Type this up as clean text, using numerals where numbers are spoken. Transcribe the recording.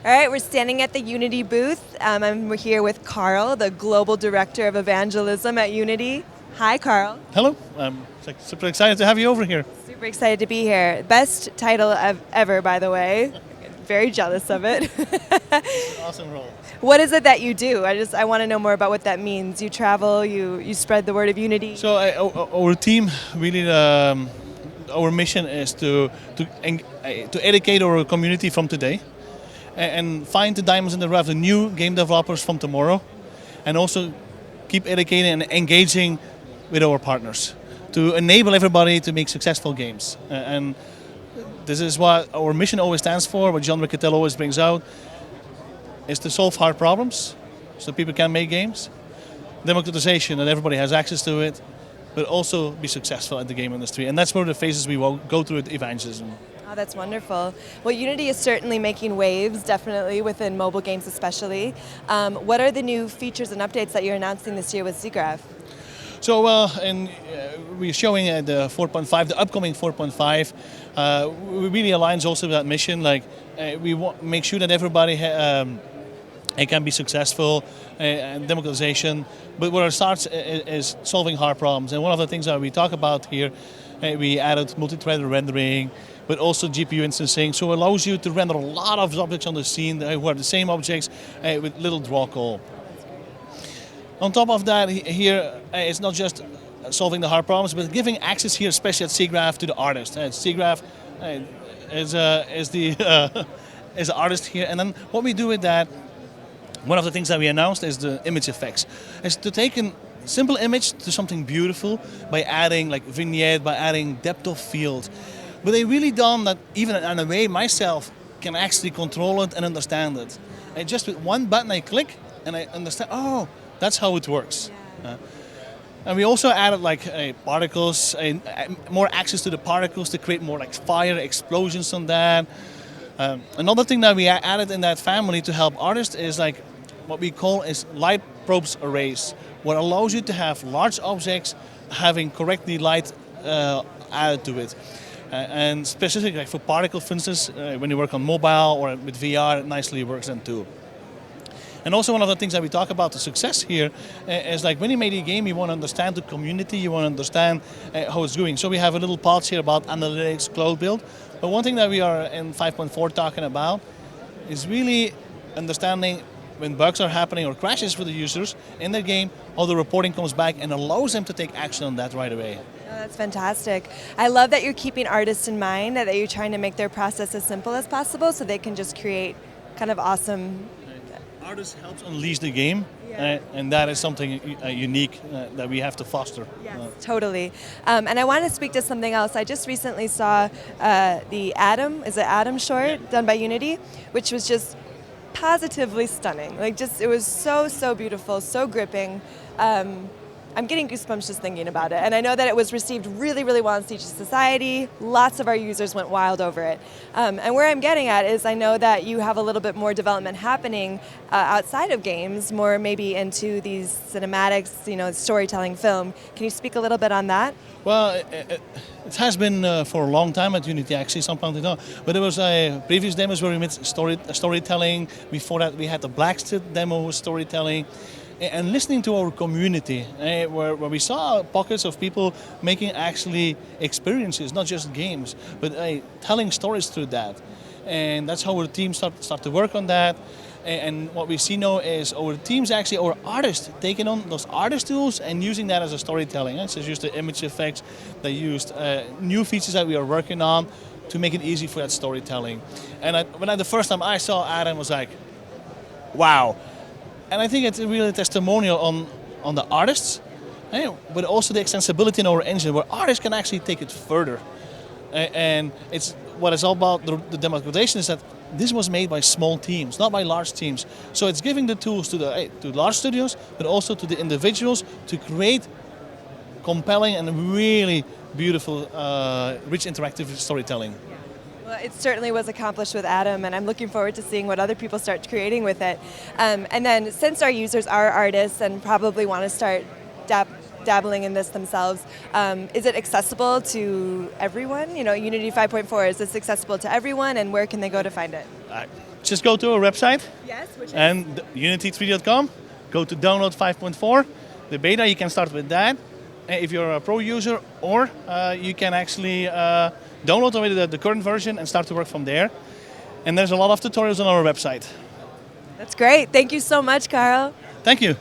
All right, we're standing at the Unity booth. I'm here with Carl, the Global Director of Evangelism at Unity. Hi, Carl. Hello, I'm super excited to have you over here. Super excited to be here. Best title ever, by the way. Very jealous of it. It's an awesome role. What is it that you do? I want to know more about what that means. You travel, you spread the word of Unity. So our team really, our mission is to educate our community from today, and find the diamonds in the rough, the new game developers from tomorrow, and also keep educating and engaging with our partners to enable everybody to make successful games. And this is what our mission always stands for, what John Riccatello always brings out, is to solve hard problems so people can make games, democratization, that everybody has access to it, but also be successful at the game industry. And that's one of the phases we will go through with evangelism. Oh, that's wonderful. Well, Unity is certainly making waves, definitely, within mobile games especially. What are the new features and updates that you're announcing this year with Siggraph? So, we're showing the 4.5, the upcoming 4.5. We really aligns also with that mission. Like, we want make sure that everybody can be successful, and democratization. But where it starts is solving hard problems. And one of the things that we talk about here, we added multi-threaded rendering, but also GPU instancing, so it allows you to render a lot of objects on the scene who are the same objects with little draw call. On top of that, here it's not just solving the hard problems, but giving access here, especially at Siggraph, to the artist. Siggraph is the artist here, and then what we do with that, one of the things that we announced is the image effects. Is to take a simple image to something beautiful by adding like vignette, by adding depth of field. But they really done that even in a way myself can actually control it and understand it. And just with one button I click and I understand, oh, that's how it works. Yeah. And we also added like particles, more access to the particles to create more like fire explosions on that. Another thing that we added in that family to help artists is like what we call is light probes arrays, what allows you to have large objects having correctly light added to it. And specifically like for particle, for instance, when you work on mobile or with VR, it nicely works then too. And also one of the things that we talk about the success here is like when you make a game, you want to understand the community, you want to understand how it's going. So we have a little part here about analytics, cloud build. But one thing that we are in 5.4 talking about is really understanding when bugs are happening or crashes for the users in their game, how the reporting comes back and allows them to take action on that right away. Oh, that's fantastic. I love that you're keeping artists in mind, that you're trying to make their process as simple as possible so they can just create kind of awesome. Artists help unleash the game, and that is something unique that we have to foster. Yes, totally. And I want to speak to something else. I just recently saw the Atom short done by Unity, which was just positively stunning. Like it was so beautiful, so gripping. I'm getting goosebumps just thinking about it. And I know that it was received really well in Siege Society. Lots of our users went wild over it. And where I'm getting at is I know that you have a little bit more development happening outside of games, more maybe into these cinematics, storytelling film. Can you speak a little bit on that? Well, it has been for a long time at Unity, actually, some point ago. But there was previous demos where we made storytelling. Before that, we had the Blacksmith demo with storytelling. And listening to our community, where we saw pockets of people making actually experiences, not just games, but telling stories through that. And that's how our team start to work on that. And what we see now is our teams, actually our artists, taking on those artist tools and using that as a storytelling. So used the image effects, they used new features that we are working on to make it easy for that storytelling. And the first time I saw Adam, was like, wow. And I think it's really a testimonial on the artists, but also the extensibility in our engine, where artists can actually take it further. And it's what it's all about, the democratization, is that this was made by small teams, not by large teams. So it's giving the tools to large studios, but also to the individuals to create compelling and really beautiful, rich interactive storytelling. Well, it certainly was accomplished with Atom, and I'm looking forward to seeing what other people start creating with it. And then, since our users are artists and probably want to start dabbling in this themselves, is it accessible to everyone? Unity 5.4, is this accessible to everyone, and where can they go to find it? Just go to our website Yes, which is? and unity3.com. Go to download 5.4. The beta, you can start with that if you're a pro user, or you can actually download already the current version and start to work from there. And there's a lot of tutorials on our website. That's great. Thank you so much, Carl. Thank you.